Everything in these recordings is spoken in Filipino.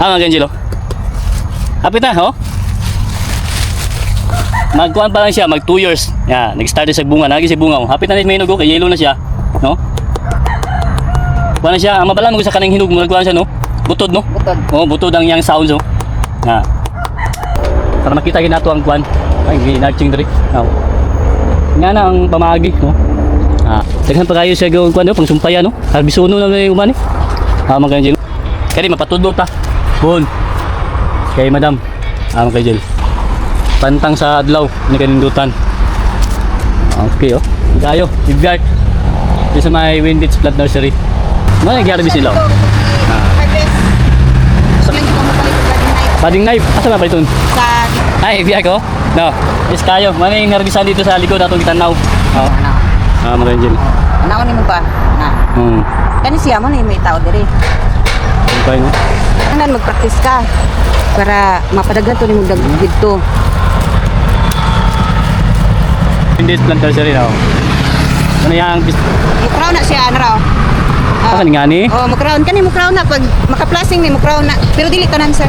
Mga Angelo. Hapit na, oh. Magkuhan pa lang siya, mag 2 years. Yeah, nag-start sa bunga, naging si bunga. Hapit na may hinog, kay yellow na siya, no? Kuha na siya, ang mabalan mo sa kanang hinog mo, kuha siya, no? Butod, no? Butod. Oh, butod ang yang sounds, oh. Yeah. Para makita gina to ang kuhan. Ay, ginarching diri. Now. Nga na ang pamagi, no? Daghan pa kayo siya gawin kuhan, no? Pang sumpaya, no? Harbisono na may umani. Mga Angelo. Kaya mapatudlo ta. Bon. Kay madam. Mga Angelo. Pantang sa adlaw ni kanindutan. Okay, oh. Tayo, Ibgart. Dito sa may Winditch Plant Nursery. Ano nagyari din sila? Padding knife. Asa na ba ito? Ay, Ibgart ko? No. Yes, kayo. May ngargisan dito sa likod atong gitanaw. Oo. Mga Angel. Ano ni mo ba? Na. Kani siya mo na may tao diri. Okay, no? Anan mag-practice ka para mapadaghan to nimo dito. Winditch Plant Nursery na. Ano yang Mukraw na siya ano raw. Asa ni ngani? Oh, mukraw kani mukraw na pag makaplasing ni mukraw na. Pero dili tanan sir.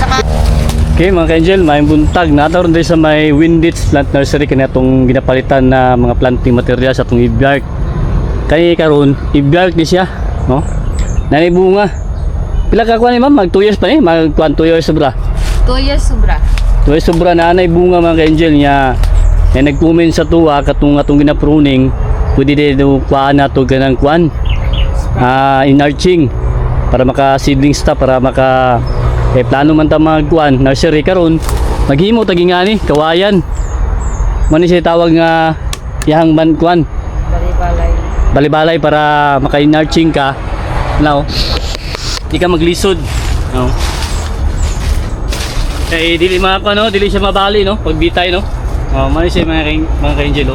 Saka Okay, mga ka-angel, may buntag nataron din sa may Winditch Plant Nursery kanya itong ginapalitan na mga planting materials sa itong Ibgart. Kaya karon Ibgart ni siya, no? Nanay bunga. Pila ka kuha ni ma'am? Mag 2 years pa ni? Mag 2 years sobra. 2 years sobra. 2 years sobra na nanay bunga mga ka-angel niya. Na nag-comment sa tuwa katong atong ginapruning, pwede din kuhaan na ito ganang kuhaan. Enlarging para maka seedlings ta, para maka plano man ta magkuan nursery karon maghimo tagi nga ni kawayan mo ni siya tawag nga yahang man kuan balibalay para maka-enlarging ka now di ka maglisod no kay dili dili siya mabali no pagbitay no mo ni siya mga ka-angel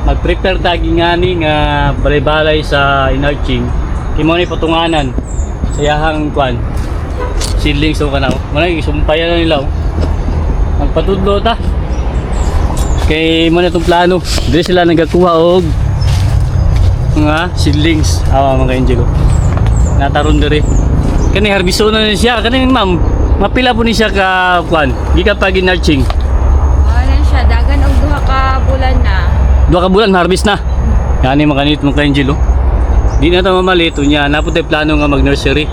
mag-prepare tagi nga ni nga balibalay sa enlarging kimo ni patunganan sa yahang kuan seedlings so kana manay sumpayan na nila magpatudlo ta kay mo na itong plano dili sila nagakuha og mga seedlings mga Angelo nataron diri kani harbisono na siya kani ma'am mapila po ni siya ka kuan gikan pa ginarching Wala siya dagan og 2 ka bulan na. 2 ka bulan harvest na yani makanit mga Angelo di na ta mamalit unya napud tay plano nga mag nursery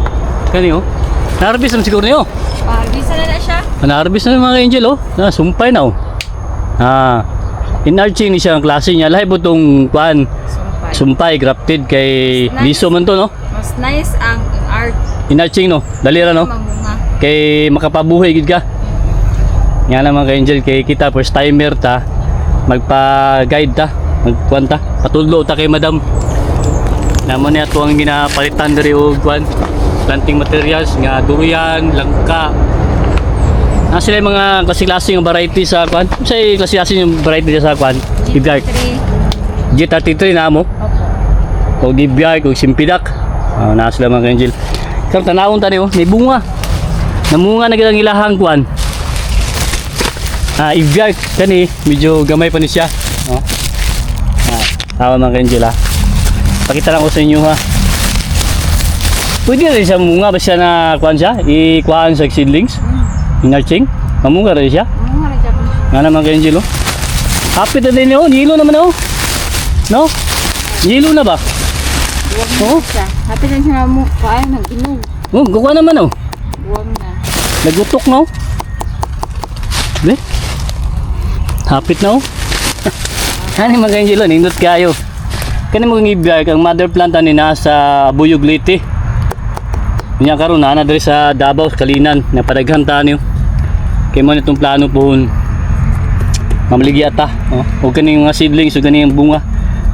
kani na-harvest naman siguro niyo. Bisa na siya. Na-harvest na mga Angel, oh. Sumpay na, oh. Enlarging ni siya ang klase niya. Lahi po itong, kuan, sumpay, grafted, kay liso man to, no? Mas nice ang art. Enlarging, no? Dalira, no? Kay makapabuhay, gid ka. Nga na mga Angel, kay kita, first timer ta, magpa-guide ta, magkuan ta, patudlo ta kay madam. Naman niya ito ang ginapalitan dari o, kuan, planting materials nga durian, langka. Sila yung mga klase-klase yung variety sa kwan. Sa klase-klase yung variety sa kwan. Ibgart. G33 na mo. O Ibgart o Simpidak. Nasa sila mga Angel. Kaya tanawon tayo, may bunga. Namunga na gilang ilahang kwan. Ibgart kani medyo gamay pa ni siya. Tawa mga Angel ha. Pakita lang ko sa inyo ha. Pwede rin siya munga ba siya na kuhan siya? I-kuhaan sa seedlings? Enlarging? Mamunga rin siya? Mamunga rin siya. Nga naman kay Angelo. Happy na din yun. Yelo naman oh. No? Yelo na ba? Oo. Happy na siya mo. Kain, nag-inog. Oh, gawa naman oh. Buwang na. Nagutok na oh. Be? Hapit na oh. Hani mga Angelo, nindot kayo. Kani mo ngibiyay kang mother plant ni nasa Buyog Leyte. Nya karon na diri sa Davao Kalinan na padaghan ta niyo. Kay mo nitong plano pohon. Mamligi ata, o kani mga seedlings o kani yung bunga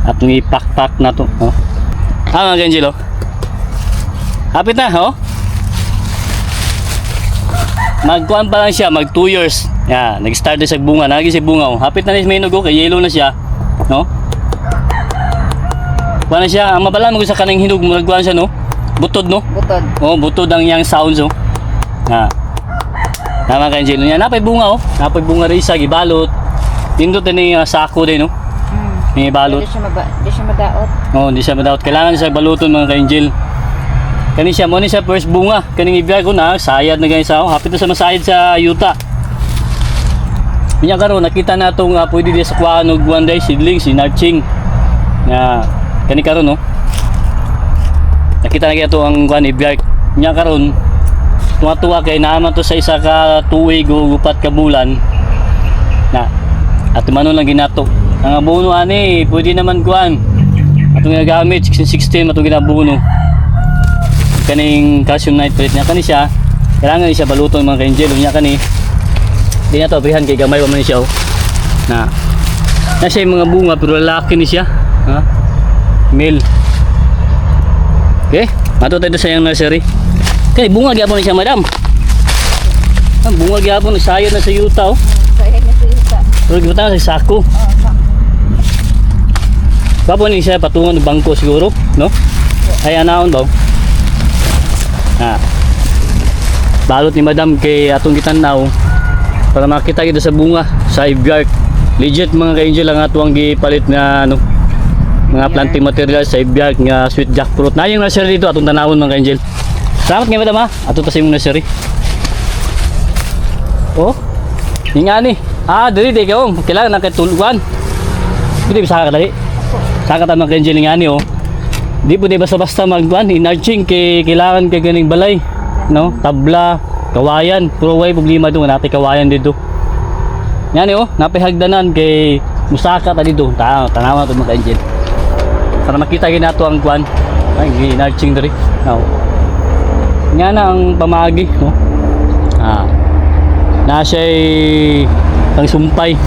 at i-pack na to, mga Angelo. Hapit na, Magkuan pa lang siya, mag 2 years. Yeah, nag-start na sa bunga, naging si bunga oh. Hapit na ni may nugo kay yellow na siya, no? Kuan na siya, ang mabalan mo sa kanang hinog mo nagkuan siya, no? Butod, no? Butod. Oh, butod ang yang sounds, oh. Tama ka, Angelo niya. Napay bunga, oh. Napay bunga rin isa, gibalot. Dindot na yung sako din, no? May balot. Hindi siya madaot. Oh, hindi siya madaot. Kailangan siya baluton mga ka-Angel. Kani siya mo ni sa first bunga. Kaning ibiyag ko na sayad na guys ako. Hapit na sa masayad sa yuta. Nya karon nakita na tong pwede di sa kuan og one day seedling si Narching. Nga kani karon no. Nakita na to ang kuan ibiyag. Nya karon tuwa-tuwa kay naman to sa isa ka tuig o upat ka bulan. Na at manon lang ginato. Ang abono ani pwede naman kuan. Atong ginagamit 16 atong ginabuno. Kaning calcium nitrate niya kani siya kailangan ni siya baluton mga ka-angel niya kani di na to abrihan kay gamay pa man siya oh. Na siya yung mga bunga pero lalaki ni siya ha male. Okay mato tayo sa yung nursery kani bunga gyapon ni siya madam bunga gyapon sayad na sa yuta oh. Sayad na sa yuta pero gibutang sa sako kapon ni siya patungan ng bangko siguro no ay anaon ba balot ni madam kay atong gitanaw para makita kita sa bunga sa Ivyark legit mga ka-angel ang atuang gipalit nga ano mga planting materials sa Ivyark nga sweet jackfruit na yung nursery dito atong tanawon mga ka-angel salamat kay madam ha ato ta sa imong nursery oh yung nga ni dali di ka kailangan na katulugan hindi bisa ka dali saka ta mga ka-angel nga ni oh di po di basta-basta magkuhan inarching kay kailangan kay ganing balay no tabla kawayan puro way problema do napi kawayan dito yan oh napi hagdanan kay musaka ta dito tanawa to mga ka-angel para makita ginato ang kuan ay inarching diri no nga na ang pamagi no na siya pang sumpay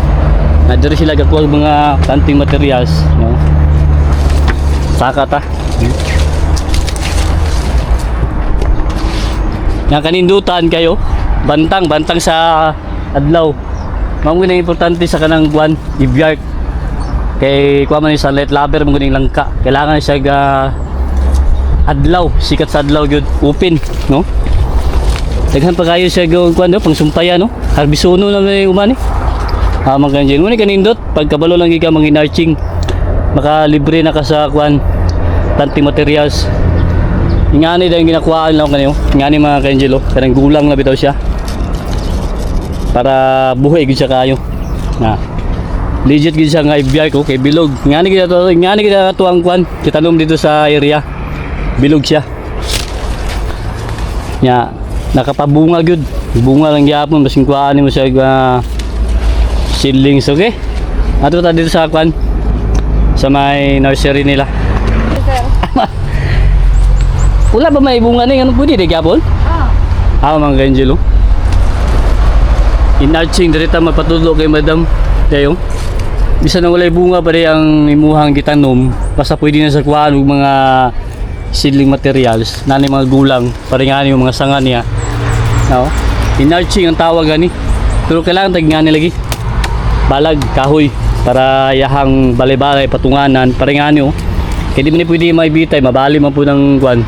na diri sila gakuha mga planting materials no saka ta nga kanindutan kayo bantang sa adlaw mao na importante sa kanang buwan Ivyark kay kuha man ni sunlight lover mo ganing langka kailangan siya ga adlaw sikat sa adlaw gyud open no daghan pa kayo siya go kuan no pang sumpaya no harbisono na may umani mga kanjin mo ni kanindot pagkabalo lang ika mga inarching maka libre na ka sa kuan planting materials ingani dahil ginakuhaan lang kanyo ingani mga ka-angelo karang gulang na bitaw siya para buhay gud siya kayo na legit gud siya nga Ivyark ko kay bilog ingani kita to ang kuan kitanom dito sa area bilog siya nya nakapabunga gud bunga lang gyapon basing kuhaan mo siya seedlings okay ato ta dito sa kuan sa may nursery nila wala ba may bunga na yung ano pwede di gabon? Mga ka-angelo inarching dirita magpatulo kay madam kayo bisa na walay bunga pa rin ang imuhang gitanom basta pwede na sa kuhaan ng mga seedling materials nani mga gulang paringani yung mga sanga niya no? Inarching ang tawag gani pero kailangan tagingani lagi balag kahoy para yahang balay-balay patunganan paringani oh kaya di man pwede maibitay mabali man po ng kuan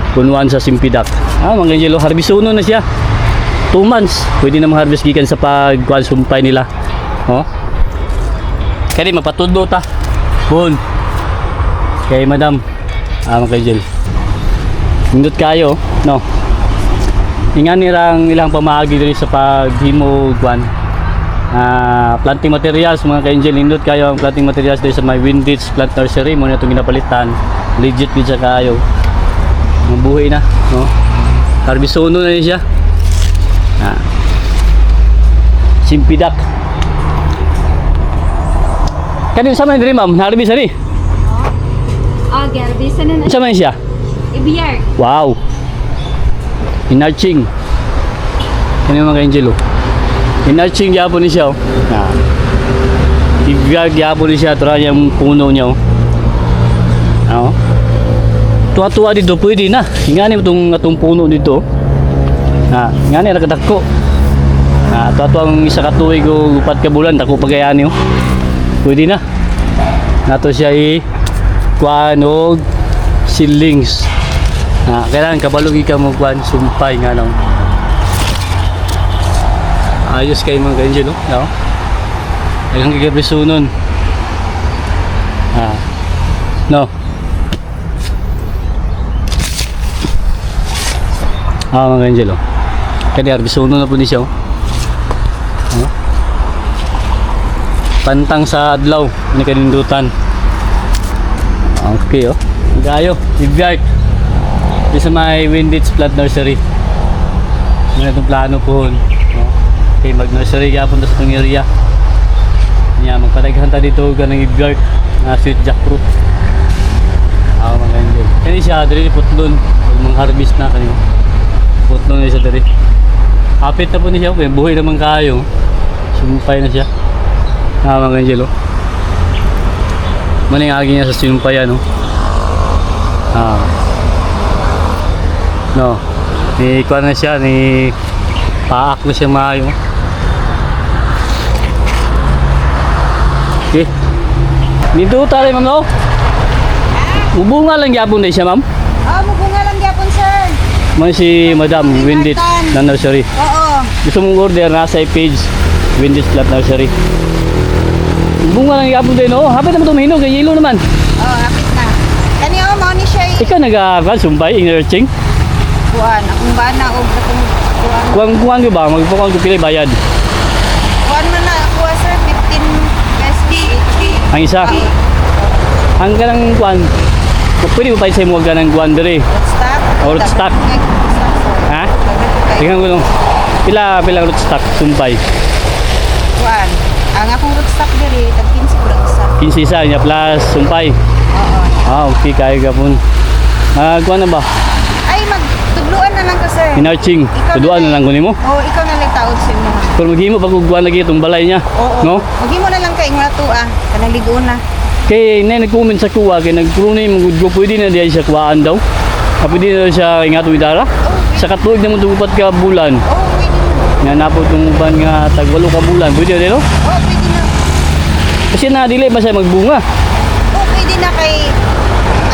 punuan sa simpidak mga ka-angelo harbisono na siya 2 months pwede na ma-harvest gikan sa pagkuan sumpay nila oh kaya mapatudlo ta bon kay madam mga ka-angel hindot kayo no ingan nilang ilang pamahagi diri sa paghimo kuan planting materials mga ka-angel hindot kayo ang planting materials diri sa my Winditch plant nursery mo na itong ginapalitan legit gid siya kayo mabuhay na no harbisono na siya simpidak kanino sa man diri ma'am narbis ani garbisan na sa man siya Ivyark wow inarching kanino mga ka-angelo inarching gyapon ni siya Ivyark gyapon ni siya tra yung puno niya tuwa-tuwa dito pwede na ingani itong puno dito ingani nakadako tuwa-tuwa ang isa katuig o 4 ka bulan dako pagayani pwede na nato siya kuan og seedlings kailangan kabalog ka mo kuan sumpay nga lang ayos kay mga ka-angel no daghang kagabisonon no Mga Angel oh. Kaya arbisuno na po ni siya oh. Oh. Pantang sa adlaw ni kanindutan. Okay oh. Gayo, bibiyart. Di sa may Windits Plant Nursery. Ano itong plano po. Oh. Okay, mag-nursery ka punta sa itong area. Yan, magpadaghanta dito ganang bibiyart na sweet jackfruit. Mga Angel. Kani siya, dali putlon. Mga harvest na kanina. Putlon na siya dali. Kapit na po niya. Buhay naman kayo. Sumumpay na siya. Mga Angel oh. Maning agi niya sa sinumpayan oh. No. Ni kuan na siya, ni paak na siya maayo. Okay. Dito tali ma'am no? Ubunga lang gyapon din siya ma'am. Mubunga lang gyapon sir. Man si Madam Windit na nursery. Oo. Gusto mong order nasa page Windit Plant Nursery. Ubunga lang gyapon din no. Hapit naman tumihinog, kay yelo naman. Hapit na. Kani mao ni siya. Ikaw nag-aral sumbay in-searching. Kuan, akong bana og akong kuan. Kuan ko ba magpukuan ko pila bayad. Kuan man na ako sir 15 pesos. Ang isa. Ang ganang kuan. Pwede mo pa sa mo ganang kuan dere. Rootstock. Rootstock. Ha? Tingnan ko lang. Pila rootstock sumbay. Kuan. Ang akong rootstock diri tag 15 pud ang isa. 15 isa niya plus sumpay. Oo. Okay kayo gapon. Kuan na ba? Ay magtudluan na lang ko sir. Hinarching. Tuduan na lang kunin mo. Oo, ikaw na lang taod sa inyo. Pero maghimo pag kuan lagi itong balay niya. Oo. No? Maghimo na lang kay nga tuwa. Kanang ligoon na. Kay nag-comment sa kuwa kay nagprunay mo gud pwede na diay siya kuwaan daw. Pwede na siya ingato idara. Sa katuig na mo tugupat ka bulan. Oo, pwede na. Nga napod tong uban nga tag 8 ka bulan. Pwede na no? Oo, pwede na. Kasi na dili ba siya magbunga. Oo, pwede na kay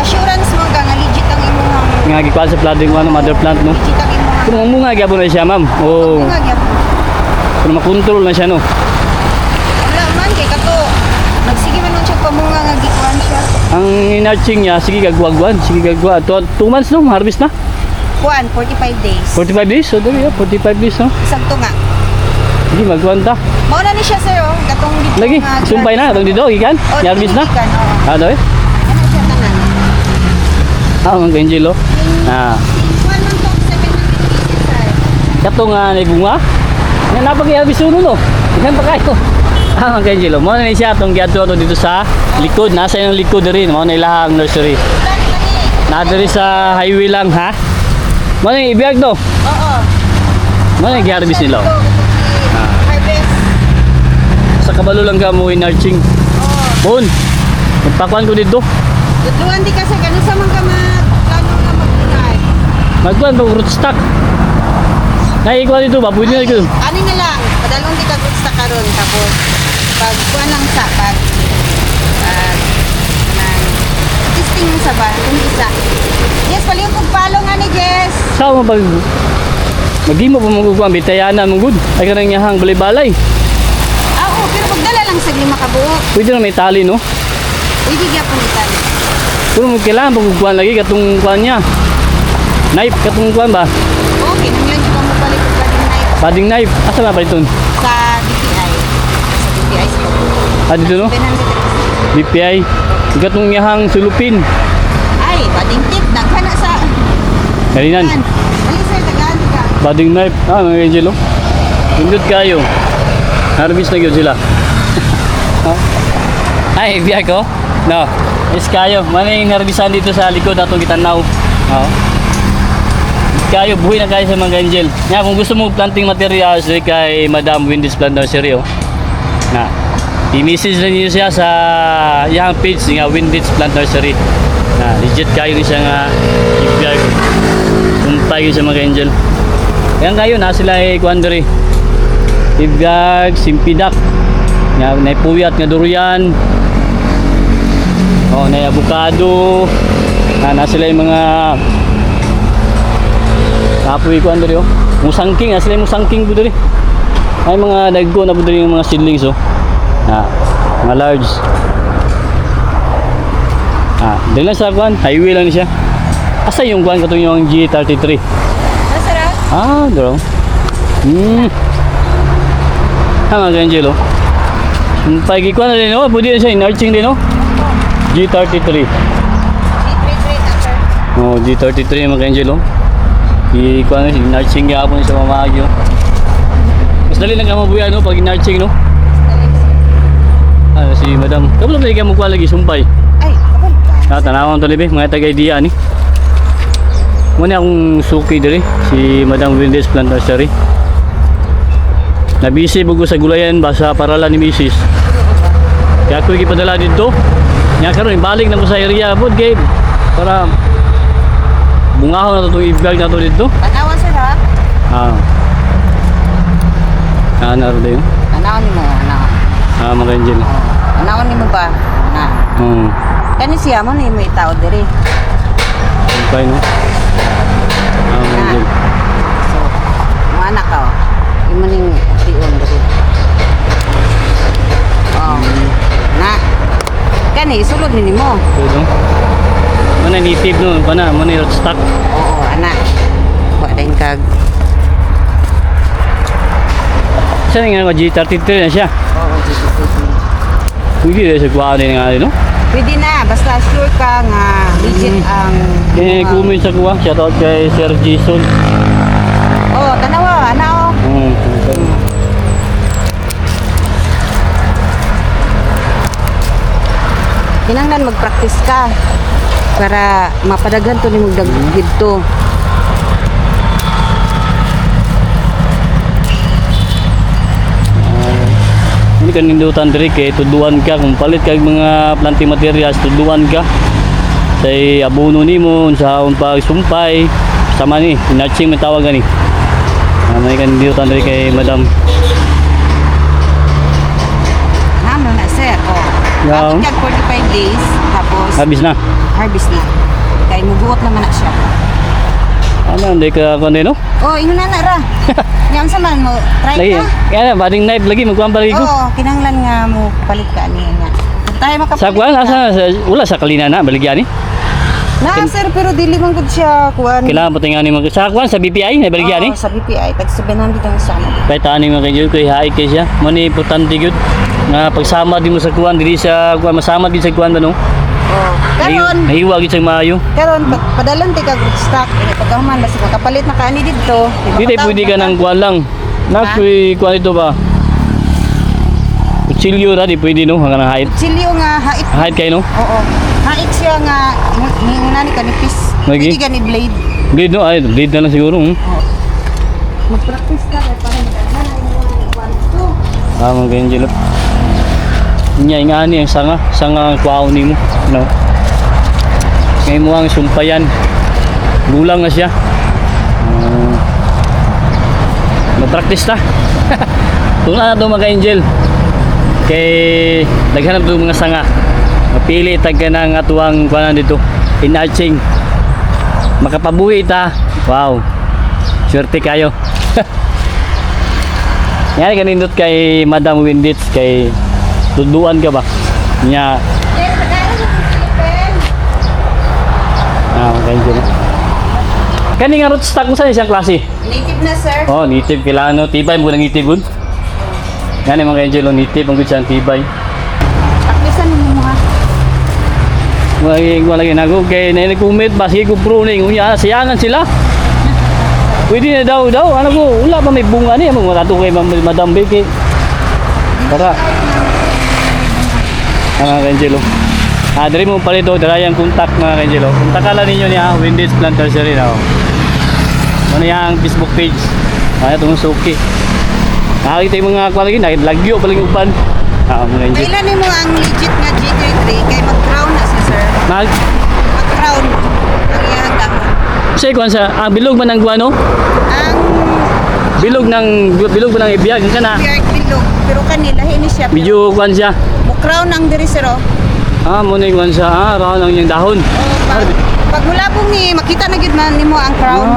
assurance mo ka nga legit ang imong Nga gikuan sa flooding ano mother plant no. legit ang imong Kung mamunga gyapon na siya ma'am. O nga gyapon. kung makontrol na siya no. Wala man kay kato. Nagsige man nun siya pamunga nga gikuan siya. Ang inarching niya sige gagwagwan, sige gagwa. 2 months no harvest na. Kuan 45 days. 45 days. So dali 45 days no. Sakto nga. Sige magkuan ta. Mao na ni siya sir oh, katong dito Lagi sumpay na tong dito ikan. Oh, Harvest na. Oo. Ano eh? Ano siya tanan? Ang Angelo. Kuan man to 700 pieces sir. Katong naibunga. Nga napag-harvest uno no. Ikan pa kayo. Ang Angelo. Mo na ni siya tong giadto to dito sa likod, nasa yung likod rin. Mo na ilahang nursery. Na diri sa highway lang ha. Mo na ibiyag to. Oo. Mo na gi-harvest nila. Harvest. Sa kabalo lang ka mo inarching. Oo. Bon. Magpakuan ko dito. Tudluan di kasi kanu sa man ka plano nga magbunay. Magkuan pag rootstock. Naikuha dito ba? Pwede na dito. Ano na lang, padalong di ka goods na karon tapos pag kuan lang sa pag testing sa ba kung isa. Yes, pali yung pagpalo nga ni Jess. Sao mo pag magimo pa magkukuha bitayanan mo good. Ay kanang yahang balay-balay. Oo, pero pagdala lang sa lima ka buok. Pwede na may tali no. Pwede gyapon itali. Pero mo kailangan pagkukuha lagi katong kuan niya. Knife katong kuan ba? Okay, nangyan ko mo balik ko pa din na Padding knife. Asa na pa ito? sa DTI. Sa DTI store. Dito no? 700. BPI. Katong yahang sulupin. Ay, bading tip nagkana sa Kalinan. Ali sir, tagaan ka. Padding knife. Mga Angelo. Pindot kayo. Harvest na yun sila. Ay, biya ko? No. Yes kayo. Maning harvestan dito sa likod atong gitanaw. Oo. Kayo, buhay na kayo sa mga Angel. Nga, kung gusto mo planting materials kay Madam Windis Plant Nursery, oh. Na, i-message na niyo siya sa yung page nga Windis Plant Nursery. Na, legit kayo ni siya nga i-vlog. Kumpay sa mga Angel. Yan kayo, na sila ay kuandari. I-vlog, simpidak. Nga, naipuyat nga durian. Oh, na avocado. Na sila yung mga kapoy ko andari oh. Musangking, sila yung musangking po dali. Ay mga dagko na po dali yung mga seedlings oh. Mga large. Dali lang sa kuan, highway lang siya. Asa yung kuan katong yung G33? Nasa raw? Ah, girl. Mga ka-angel, oh. Pagi ko na rin, oh. Pwede na siya, in-arching din, oh. G33. G33 na, sir. Oh, G33 mga ka-angel, oh. I-kuha na siya, in-arching yapon sa mamagyo. Mas dali lang ka mabuya, no, pag in-arching, no. Ah, si madam. Kamu lang ka magkuha lagi, sumpay. Ay, kapal ka. Tanawang to libe, mga taga-idea, ni. Muna akong suki diri, si Madam Windes Plantarsary. Nabisi bugo sa gulayan basa paralan ni Mrs. Kaya ako ipadala dito. Nya karon balik na ko sa area pod kay para bungahon na to i-vlog na to dito. Tanawan, sir, ha? Ah. Ana ro dayo. Tanawan ni mo, tanawan. Ah, mga engine. Tanawan ni mo ba? Na. Kani siya mo na mo itao diri. Okay no. Ah, mga engine. So, mga anak ka, imo ning tiyon diri. Oh. Na. Kani sulod ni mo. Tudo. Mana native no, kana mana stock. Oo, anak. Wa dain kag. Siya nga G33 na siya. Oo, Pwede rin sa kuha din nga no? pwede na, basta sure ka nga legit ang Kaya comment sa kuha, shoutout kay Sir Jason. Oh, tanawa, ana oh. Kinanglan mag-practice ka para mapadaghan to nimo dagito. Ini kan nindutan diri kay tuduan ka kung palit kag mga planting materials tuduan ka. Say abono nimo sa pag sumpay sama ni nurturing man tawag ani. May kan nindutan diri kay Madam. Ano na sir? Oh. Yeah. Kapag 45 days tapos Habis na. harvest na. Kay mubuot naman na siya. Ano hindi ka kundi no? Oh, ingon na ra. Yang sa man mo try Lagi. ka. Kaya bading knife lagi magkuan lagi ko. Oo, kinanglan nga mo palit ka niya nga. Kung tayo makapalit. Sa kuan asa wala sa kalina na baligyan ni. Na sir, pero dili man gud siya kuan. Kailangan pa tingani mo sa kuan sa BPI na baligyan ni. Oo, sa BPI tag 700 ang sama. Kay tani mga kanyo kay haay kay siya. Mo ni importante gyud nga pagsama din mo sa kuan dili sa kuan masama din sa kuan ba no? Oh, karon, Nahiwa gyud sa maayo. karon padalan ti ka good stock ini pagkahuman basta makapalit na kaani didto. Dili pwede ka nang kuan lang. Nakoy kuan ito ba? Kutsilyo ra di pwede no hanggang height. Chilyo nga hait. Height kay no? Oo. Hait siya nga nani kanipis. Lagi? Pwede gani blade. Blade no ay blade na lang siguro. Mag-practice ka kay para magdaghan ang imong kuan to. Mga kanyo. Nya ingani ang sanga kuaon nimo no. Ngay mo ang sumpayan. Gulang na siya. Mag-practice ta. Kung ano to mga angel. Kay naghanap to mga sanga. Mapili tag ka ng atuang kuanan dito. In-arching. Makapabuhi ta. Wow. Swerte kayo. Yan kanindot kay Madam Windits kay tuduan ka ba? Nya. Okay dyan. Kani nga rootstock mo saan siyang klase? Native na sir. Oh, native kailangan no. Tibay mo ng native good. Yan yung mga angel, native ang good siyang tibay. Practicean mo ha. Wala lagi nago kay na nag-comment ba sige ko pruning unya siyangan sila. Pwede na daw ano ko wala pa may bunga ni mo makato kay Madam Becky. Para mga Angelo. Diri mo pala ito, dala yung contact mga Angelo. Kontakan ninyo niya Windes Plantarsary na. Ano yung Facebook page. Ano itong suki. Nakakita yung mga kwalagi, lagyo palang upan. Mga Angelo. Kailan mo ang legit nga G33 kay mag-crown na si sir. Mag-crown ang iyang dahon. Kasi kung sa bilog man ang guano, Ang bilog ba ng ibiyag ka na. Pierre bilog pero kanila hini siya. Medyo kuan siya. Mo-crown ang diri sir oh. Muna yung kuan siya. Raw lang yung dahon. Pag mula pong ni makita na gid man nimo ang crown.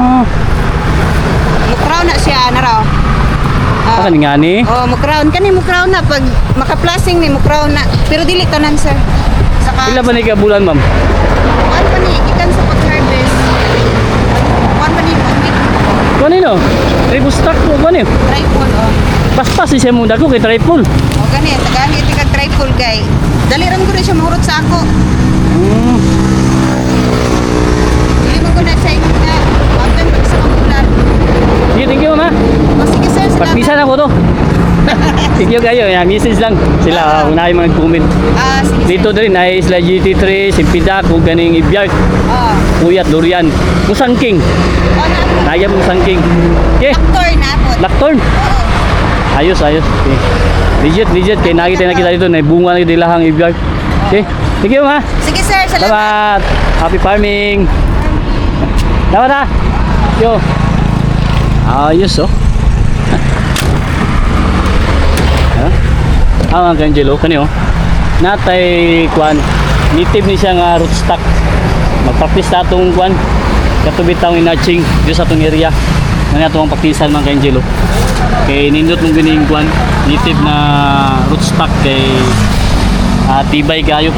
Mo-crown na siya na raw. Kani nga ni. Oh, mo-crown kani mo-crown na pag maka-plasing ni mo-crown na pero dili tanan sir. Saka Pila pa ni ka bulan ma'am? Kuan pa ni ikan sa pag-harvest. Kuan pa ni 1 week. Kuan no? Triple stack ko kuan eh. Tripod oh. Paspas siya mo dako kay triple. O gani, tagahit ka tripod kay. Daliran ko rin siya mahurot sa ako. Hindi mo ko na sa inyo na. Wapen pag sa kamulan. Sige, thank you mama. O sige sir, salamat. Pagpisan ako to. Thank you kayo. Yan, message lang. Sila unahin mga comment. Ah, sige Dito din ay isla GT3, Simpidak, kung ganing Ibiart, Oh. Puyat, Durian, Musangking. O na. Nayam Musangking. Okay, Doktor na po. Laktorn. Oo. Ayos, ayos. Okay. Legit. Kaya nakita dito na bunga na dilahang Ibiart. Okay, thank you ma. Sige sir, salamat. Salamat. Happy farming. Salamat ha. Yo. Ayos oh. Ang Angelo kani oh. Natay kwan native ni siya nga rootstock. Magpractice ta atong kwan katubit taong inatching dito sa atong area. Nga atong paktisan mga Angelo. Kay nindot mong gining kwan native na rootstock kay tibay kayo.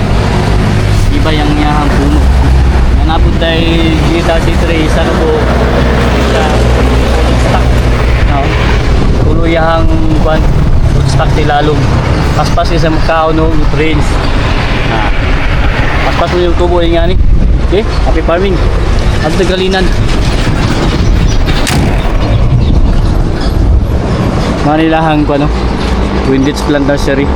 Tibay ang iyahang puno. Nanapod tay kita si Trey sa ko sa rootstock. No. Tuluyahang kwan rootstock ti lalong paspas sa mukha no nutrients. Paspas mo yung tubo nga ni. Okay, happy farming. At nagalinan. Manilahang ko ano. Windage plant nursery.